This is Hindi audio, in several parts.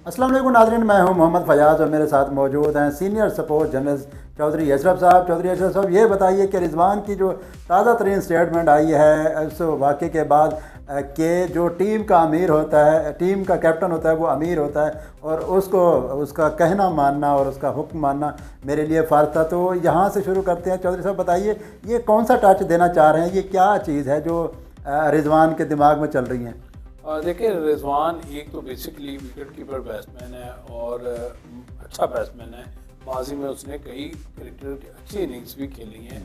अस्सलाम वालेकुम नाज़रीन, मैं हूं मोहम्मद फ़याज़ और मेरे साथ मौजूद हैं senior support journalist Chaudhary Ashraf साहब। चौधरी अशरफ साहब, ये बताइए कि रिजवान की जो ताज़ा तरीन स्टेटमेंट आई है उस वाक़े के बाद कि जो टीम का अमीर होता है, टीम का कैप्टन होता है, वो अमीर होता है और उसको उसका कहना मानना और उसका हुक्म मानना मेरे लिए फ़र्ज था। तो यहाँ से शुरू करते हैं। चौधरी साहब बताइए, ये कौन सा टच देना चाह रहे हैं, ये क्या चीज़ है जो रिजवान के दिमाग में चल रही है? देखिए, रिजवान एक तो बेसिकली विकेट कीपर बैट्समैन है और अच्छा बैट्समैन है। माजी में उसने कई क्रिकेटर की अच्छी इनिंग्स भी खेली हैं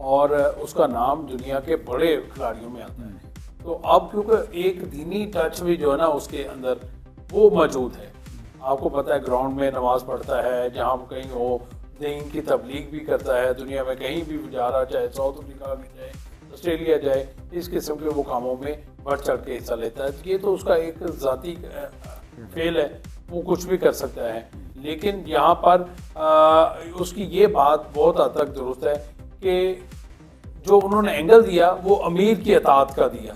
और उसका नाम दुनिया के बड़े खिलाड़ियों में आता है। तो अब क्योंकि एक दीनी टच भी जो है ना उसके अंदर वो मौजूद है। आपको पता है ग्राउंड में नमाज पढ़ता है, जहाँ कहीं हो दीन की तबलीग भी करता है, दुनिया में कहीं भी जा रहा, चाहे साउथ अफ्रीका में जाए, ऑस्ट्रेलिया जाए, इस किस्म के वो कामों में बढ़ चढ़ के हिस्सा लेता है। ये तो उसका एक ज़ाती फेल है, वो कुछ भी कर सकता है। लेकिन यहाँ पर उसकी ये बात बहुत हद तक दुरुस्त है कि जो उन्होंने एंगल दिया वो अमीर की अतात का दिया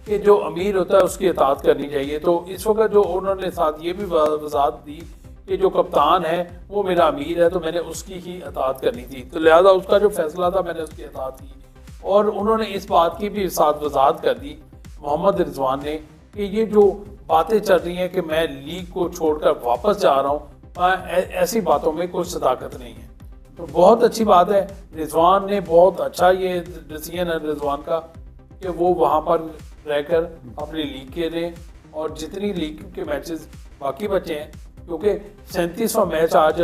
कि जो अमीर होता है उसकी अतात करनी चाहिए। तो इस वक्त जो उन्होंने साथ ये भी वजाहत दी कि जो कप्तान है वो मेरा अमीर है तो मैंने उसकी ही अतात करनी थी, तो लिहाजा उसका जो फैसला था मैंने उसकी अतात की। और उन्होंने इस बात की भी साथ वजाहत कर दी मोहम्मद रिजवान ने कि ये जो बातें चल रही हैं कि मैं लीग को छोड़कर वापस जा रहा हूँ, ऐसी बातों में कोई सदाकत नहीं है। तो बहुत अच्छी बात है, रिजवान ने बहुत अच्छा ये डिसीजन है रिजवान का कि वो वहाँ पर रहकर अपनी लीग खेलें और जितनी लीग के मैचेस बाकी बचे हैं, क्योंकि 37वां मैच आज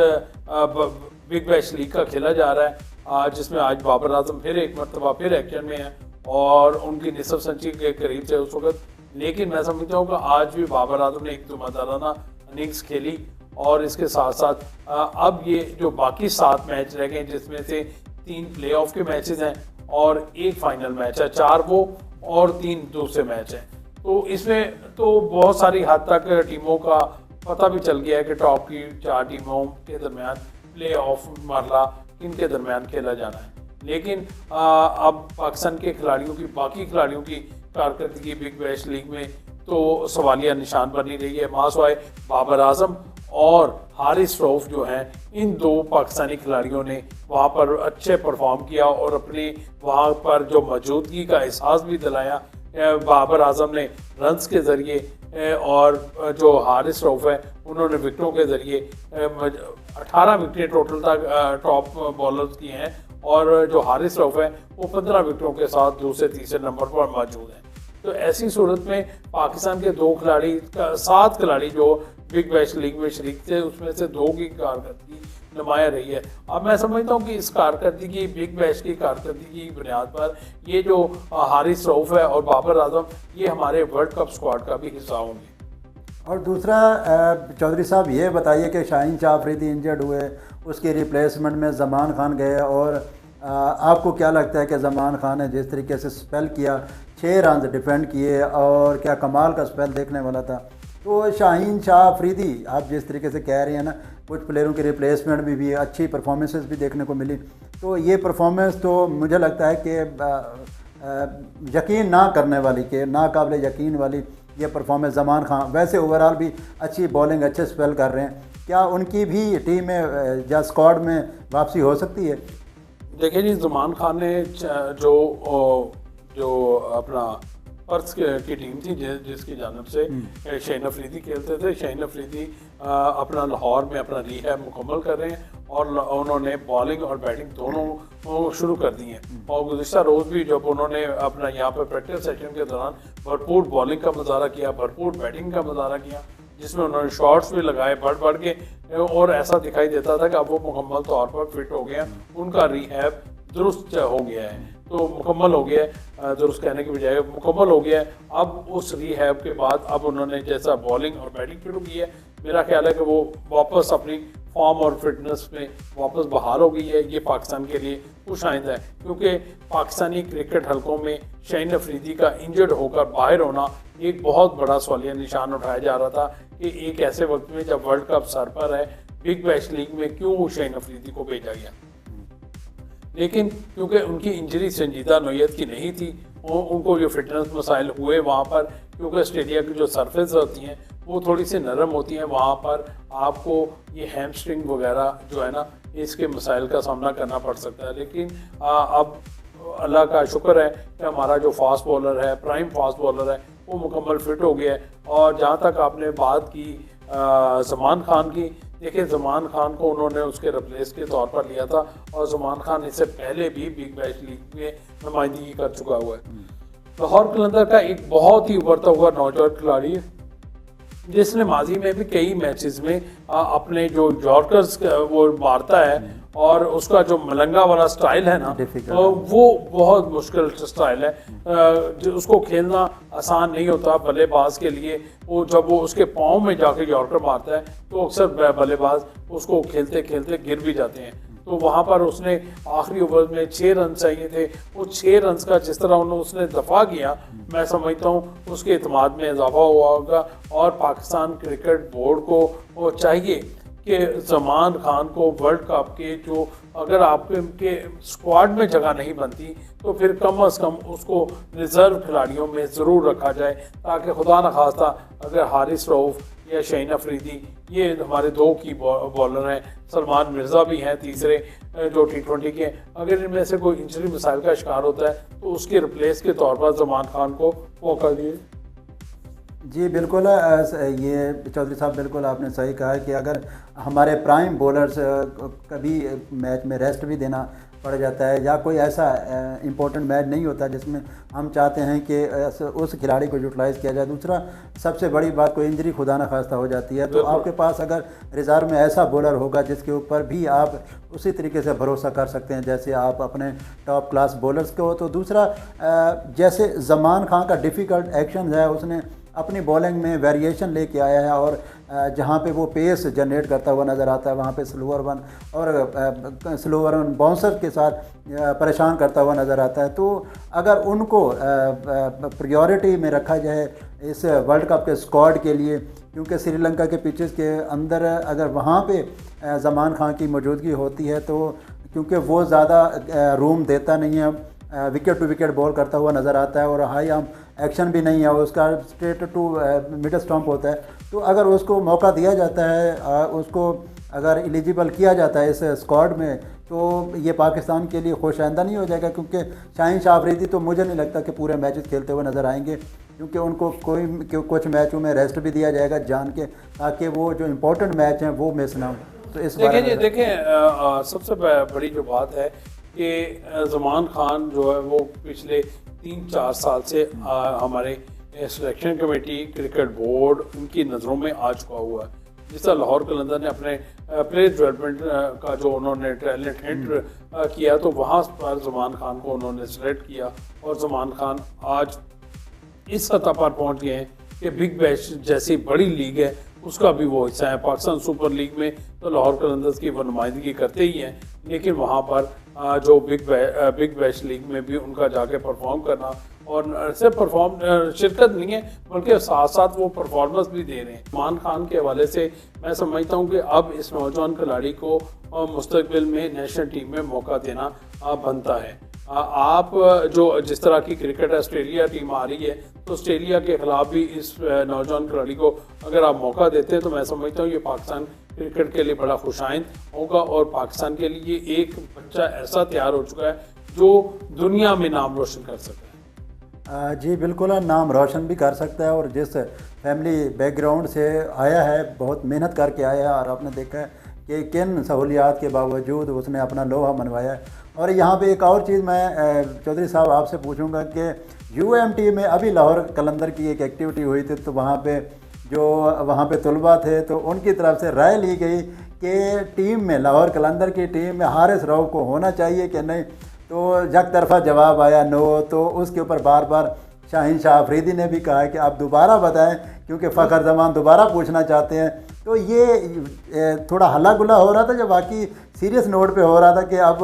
बिग बैश लीग का खेला जा रहा है जिसमें आज बाबर आजम फिर एक मरतबा फिर एक्शन में है और उनकी निसफ सेंचुरी के करीब थे उस वक्त। लेकिन मैं समझता हूँ कि आज भी बाबर आजम ने एक जुम्मेदाराना इनिंग्स खेली और इसके साथ साथ अब ये जो बाकी 7 मैच रह गए जिसमें से 3 प्लेऑफ के मैचेस हैं और एक फाइनल मैच है, 4 वो और 3 दूसरे मैच हैं। तो इसमें तो बहुत सारी हद तक टीमों का पता भी चल गया है कि टॉप की 4 टीमों के दरमियान प्ले ऑफ मरला इनके दरमियान खेला जाना है। लेकिन अब पाकिस्तान के खिलाड़ियों की बाकी खिलाड़ियों की कारकर्दगी बिग बैश लीग में तो सवालिया निशान बनी रही है। मासवाए बाबर आजम और हारिस रऊफ जो हैं, इन 2 पाकिस्तानी खिलाड़ियों ने वहाँ पर अच्छे परफॉर्म किया और अपनी वहाँ पर जो मौजूदगी का एहसास भी दिलाया। बाबर आजम ने रन्स के ज़रिए और जो हारिस रऊफ है उन्होंने विकेटों के ज़रिए 18 विकेट टोटल तक टॉप बॉलर्स की हैं और जो हारिस रऊफ है वो 15 विकेटों के साथ दूसरे तीसरे नंबर पर मौजूद हैं। तो ऐसी सूरत में पाकिस्तान के 2 खिलाड़ी 7 खिलाड़ी जो बिग बैश लीग में शरीक थे उसमें से 2 की कारकर्दगी नुमाया रही है। अब मैं समझता हूँ कि इस कारकर्दगी बिग बैश की कारकर्दगी की बुनियाद पर ये जो हारिस रऊफ है और बाबर आजम ये हमारे वर्ल्ड कप स्क्वाड का भी हिस्सा होंगे। और दूसरा चौधरी साहब ये बताइए कि शाहीन शाह अफरीदी इंजर्ड हुए, उसके रिप्लेसमेंट में ज़मान खान गए और आपको क्या लगता है कि ज़मान खान ने जिस तरीके से स्पेल किया, 6 रन डिफेंड किए और क्या कमाल का स्पेल देखने वाला था। तो शाहीन शाह अफरीदी आप जिस तरीके से कह रहे हैं ना, कुछ प्लेयरों की रिप्लेसमेंट भी अच्छी परफॉर्मेंसेस भी देखने को मिली, तो ये परफॉर्मेंस तो मुझे लगता है कि यकीन ना करने वाली, के नाकाबिल यकीन वाली ये परफॉर्मेंस। ज़मान खान वैसे ओवरऑल भी अच्छी बॉलिंग, अच्छे स्पेल कर रहे हैं, क्या उनकी भी टीम में या स्क्वाड में वापसी हो सकती है? देखिए जी, ज़मान खान ने जो अपना पर्थ की टीम थी जिसकी जानब से शाहीन अफरीदी खेलते थे, शाहीन अफरीदी अपना लाहौर में अपना रिहैब मुकम्मल कर रहे हैं और उन्होंने बॉलिंग और बैटिंग दोनों शुरू कर दी हैं। और गुज़िश्ता रोज़ भी जब उन्होंने अपना यहाँ पर प्रैक्टिस सेशन के दौरान भरपूर बॉलिंग का मुजाहरा किया, भरपूर बैटिंग का मुजाहरा किया, जिसमें उन्होंने शॉट्स भी लगाए बढ़ के और ऐसा दिखाई देता था कि अब वो मुकम्मल तौर पर फिट हो गया, उनका रिहैब दुरुस्त हो गया है। तो मुकम्मल हो गया है, दुरुस्त कहने की बजाय मुकम्मल हो गया है। अब उस रिहैब के बाद अब उन्होंने जैसा बॉलिंग और बैटिंग शुरू की है, मेरा ख्याल है कि वो वापस अपनी फॉर्म और फिटनेस में वापस बहाल हो गई है। ये पाकिस्तान के लिए खुश आइंदा है, क्योंकि पाकिस्तानी क्रिकेट हलकों में शाहीन अफरीदी का इंजर्ड होकर बाहर होना एक बहुत बड़ा सवालिया निशान उठाया जा रहा था कि एक ऐसे वक्त में जब वर्ल्ड कप सर पर है, बिग बैश लीग में क्यों शाहीन अफरीदी को भेजा गया। लेकिन क्योंकि उनकी इंजरी संजीदा नौयत की नहीं थी, उनको जो फिटनेस मसाइल हुए वहाँ पर, क्योंकि ऑस्ट्रेलिया की जो सरफेस होती हैं वो थोड़ी सी नरम होती हैं, वहाँ पर आपको ये हैमस्ट्रिंग वगैरह जो है ना इसके मसाइल का सामना करना पड़ सकता है। लेकिन अब अल्लाह का शुक्र है कि हमारा जो फास्ट बॉलर है, प्राइम फास्ट बॉलर है, वो मुकम्मल फिट हो गया है। और जहाँ तक आपने बात की ज़मान खान की, देखिए ज़मान खान को उन्होंने उसके रिप्लेस के तौर पर लिया था और ज़मान खान इससे पहले भी बिग बैश लीग में नुमाइंदगी कर चुका हुआ है। लाहौर कलंदर का एक बहुत ही उभरता हुआ नौजवान खिलाड़ी है जिसने माजी में भी कई मैचेस में अपने जो यॉर्कर्स वो मारता है और उसका जो मलंगा वाला स्टाइल है ना वो बहुत मुश्किल स्टाइल है। जो उसको खेलना आसान नहीं होता बल्लेबाज के लिए। वो जब वो उसके पाँव में जाके यॉर्कर मारता है तो अक्सर बल्लेबाज उसको खेलते खेलते गिर भी जाते हैं। तो वहाँ पर उसने आखिरी ओवर में 6 रन चाहिए थे, वो 6 रन का जिस तरह उसने दफा किया, मैं समझता हूँ उसके एतमाद में इजाफा हुआ होगा। और पाकिस्तान क्रिकेट बोर्ड को वो चाहिए कि ज़मान खान को वर्ल्ड कप के जो अगर आपके स्क्वाड में जगह नहीं बनती तो फिर कम अज़ कम उसको रिज़र्व खिलाड़ियों में ज़रूर रखा जाए, ताकि खुदा न खास्ता अगर हारिस रऊफ़ या शाहीन अफरीदी, ये हमारे 2 की बॉलर हैं, सलमान मिर्ज़ा भी हैं तीसरे जो T20 के, अगर इनमें से कोई इंजरी मसाइल का शिकार होता है तो उसके रिप्लेस के तौर पर ज़मान खान को मौका दिए। जी बिल्कुल, ये चौधरी साहब बिल्कुल आपने सही कहा है कि अगर हमारे प्राइम बॉलर्स कभी मैच में रेस्ट भी देना पड़ जाता है या कोई ऐसा इम्पोर्टेंट मैच नहीं होता जिसमें हम चाहते हैं कि उस खिलाड़ी को यूटिलाइज़ किया जाए। दूसरा सबसे बड़ी बात, कोई इंजरी खुदा न खास्ता हो जाती है तो आपके पास अगर रिज़र्व में ऐसा बॉलर होगा जिसके ऊपर भी आप उसी तरीके से भरोसा कर सकते हैं जैसे आप अपने टॉप क्लास बॉलर्स को। तो दूसरा जैसे ज़मान खान का डिफ़िकल्ट एक्शन है, उसने अपनी बॉलिंग में वेरिएशन लेके आया है और जहाँ पे वो पेस जनरेट करता हुआ नज़र आता है वहाँ पे स्लोअर वन और स्लोअर वन बाउंसर के साथ परेशान करता हुआ नज़र आता है। तो अगर उनको प्रायोरिटी में रखा जाए इस वर्ल्ड कप के स्क्वाड के लिए, क्योंकि श्रीलंका के पिचेस के अंदर अगर वहाँ पे ज़मान खान की मौजूदगी होती है तो क्योंकि वो ज़्यादा रूम देता नहीं है, विकेट टू विकेट बॉल करता हुआ नज़र आता है और हाई आर्म एक्शन भी नहीं है, उसका स्ट्रेट टू मिड स्टम्प होता है। तो अगर उसको मौका दिया जाता है, उसको अगर एलिजिबल किया जाता है इस स्क्वाड में, तो ये पाकिस्तान के लिए खुश आइंदा नहीं हो जाएगा। क्योंकि शाहीन शाह अफरीदी तो मुझे नहीं लगता कि पूरे मैचेस खेलते हुए नज़र आएंगे, क्योंकि उनको कुछ मैचों में रेस्ट भी दिया जाएगा जान के, ताकि वो जो इम्पोर्टेंट मैच हैं वो मिस ना हो। तो इस देखें सबसे बड़ी जो बात है कि ज़मान खान जो है वो पिछले 3-4 साल से हमारे सिलेक्शन कमेटी, क्रिकेट बोर्ड उनकी नज़रों में आ चुका हुआ है। जिस तरह लाहौर कलंदर ने अपने प्लेयर डेवलपमेंट का जो उन्होंने टैलेंट हंट किया तो वहाँ पर ज़मान खान को उन्होंने सेलेक्ट किया और ज़मान खान आज इस सतह पर पहुँच गए हैं कि बिग बैश जैसी बड़ी लीग है उसका भी वो हिस्सा है। पाकिस्तान सुपर लीग में तो लाहौर कलंदर्स की वो नुमाइंदगी करते ही हैं, लेकिन वहाँ पर जो बिग बैश लीग में भी उनका जाके परफॉर्म करना और सिर्फ शिरकत नहीं है बल्कि साथ साथ वो परफॉर्मेंस भी दे रहे हैं। ज़मान खान के हवाले से मैं समझता हूँ कि अब इस नौजवान खिलाड़ी को मुस्तकबिल में नेशनल टीम में मौका देना बनता है। आप जो जिस तरह की क्रिकेट ऑस्ट्रेलिया टीम आ रही है तो ऑस्ट्रेलिया के खिलाफ भी इस नौजवान खिलाड़ी को अगर आप मौका देते हैं तो मैं समझता हूँ ये पाकिस्तान क्रिकेट के लिए बड़ा खुशाइंद होगा और पाकिस्तान के लिए एक बच्चा ऐसा तैयार हो चुका है जो दुनिया में नाम रोशन कर सकता है। जी बिल्कुल, नाम रोशन भी कर सकता है और जिस फैमिली बैकग्राउंड से आया है, बहुत मेहनत करके आया है और आपने देखा है कि किन सहूलियात के बावजूद उसने अपना लोहा मनवाया है। और यहाँ पे एक और चीज़ मैं चौधरी साहब आपसे पूछूंगा कि UMT में अभी लाहौर कलंदर की एक एक्टिविटी हुई थी तो वहाँ पे तलबा थे तो उनकी तरफ से राय ली गई कि टीम में, लाहौर कलंदर की टीम में हारिस रऊफ़ को होना चाहिए कि नहीं, तो यक तरफा जवाब आया नो। तो उसके ऊपर बार बार शाहीन शाह अफरीदी ने भी कहा कि आप दोबारा बताएं क्योंकि फ़खर जमान दोबारा पूछना चाहते हैं। तो ये थोड़ा हल्ला गुल्ला हो रहा था जब बाकी सीरियस नोट पे हो रहा था कि अब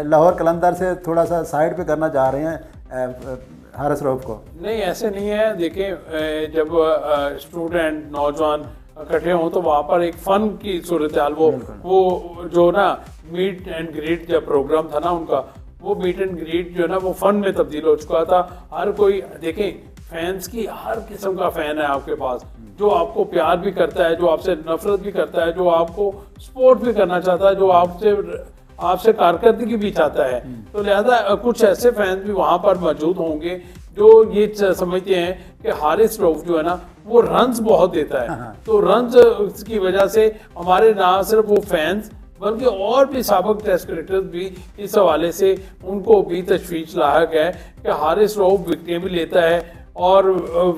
लाहौर कलंदर से थोड़ा सा साइड पे करना चाह रहे हैं हारिस रऊफ़ को। नहीं, ऐसे नहीं है। देखें, जब स्टूडेंट नौजवान इकट्ठे हों तो वहाँ पर एक फ़न की सूरत हाल, वो जो ना मीट एंड ग्रीट जब प्रोग्राम था ना उनका, वो मीट एंड ग्रीट जो है ना वो फ़न में तब्दील हो चुका था। हर कोई देखें, फैंस की हर किस्म का फ़ैन है आपके पास, जो आपको प्यार भी करता है, जो आपसे नफरत भी करता है, जो आपको सपोर्ट भी करना चाहता है, जो आपसे कारकर्दगी भी चाहता है। तो लिहाजा कुछ ऐसे फैंस भी वहां पर मौजूद होंगे जो ये समझते हैं कि हारिस रऊफ जो है ना वो रन्स बहुत देता है, तो रन्स की वजह से हमारे ना सिर्फ वो फैंस बल्कि और भी साबिक टेस्ट क्रिकेटर्स भी इस हवाले से उनको भी तशवीश लायक है कि हारिस रऊफ विकेटें भी लेता है और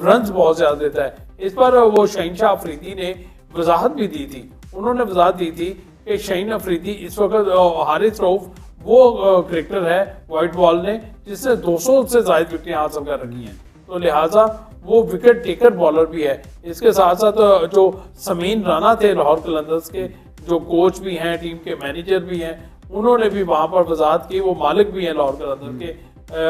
रन्स बहुत ज़्यादा देता है। इस पर वो शहीनशाह अफरीदी ने वजाहत भी दी थी, उन्होंने वजाहत दी थी कि शाहीन अफरीदी इस वक्त हारिस रऊफ वो क्रिकेटर है वाइट बॉल ने जिसने 200 से ज़ायद विकेटें हासिल कर रखी हैं, तो लिहाजा वो विकेट टेकर बॉलर भी है। इसके साथ साथ जो समीन राना थे लाहौर कलंदर्स के, जो कोच भी हैं, टीम के मैनेजर भी हैं, उन्होंने भी वहाँ पर वजाहत की, वो मालिक भी हैं लाहौर कलंदर के,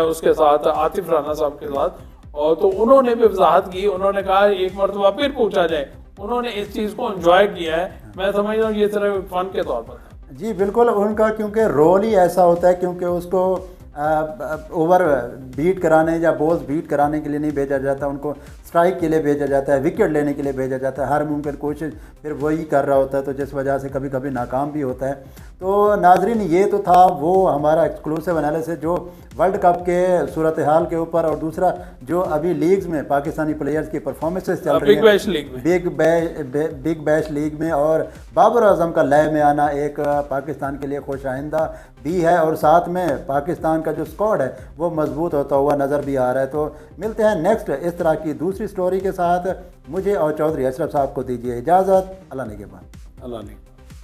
उसके साथ आतिफ राना साहब के साथ, और तो उन्होंने भी वजाहत की। उन्होंने कहा एक मरतबा फिर पूछा जाए, उन्होंने इस चीज़ को एंजॉय किया है। मैं समझ रहा हूँ ये सिर्फ फन के तौर पर। जी बिल्कुल, उनका क्योंकि रोल ही ऐसा होता है, क्योंकि उसको ओवर बीट कराने या बॉल्स बीट कराने के लिए नहीं भेजा जाता, उनको स्ट्राइक के लिए भेजा जाता है, विकेट लेने के लिए भेजा जाता है। हर मुमकिन कोशिश फिर वही कर रहा होता है, तो जिस वजह से कभी कभी नाकाम भी होता है। तो नाजरीन, ये तो था वो हमारा एक्सक्लूसिव एनालिसिस जो वर्ल्ड कप के सूरत हाल के ऊपर, और दूसरा जो अभी लीग्स में पाकिस्तानी प्लेयर्स की परफॉर्मेंसेस चल रही है बिग बैश लीग में, और बाबर आजम का लय में आना एक पाकिस्तान के लिए खुश आइंदा भी है, और साथ में पाकिस्तान का जो स्क्वाड है वो मजबूत होता हुआ नज़र भी आ रहा है। तो मिलते हैं नेक्स्ट इस तरह की दूसरी स्टोरी के साथ। मुझे और चौधरी अशरफ साहब को दीजिए इजाज़त। अल्लाह निगहबान। अल्लाह निगहबान।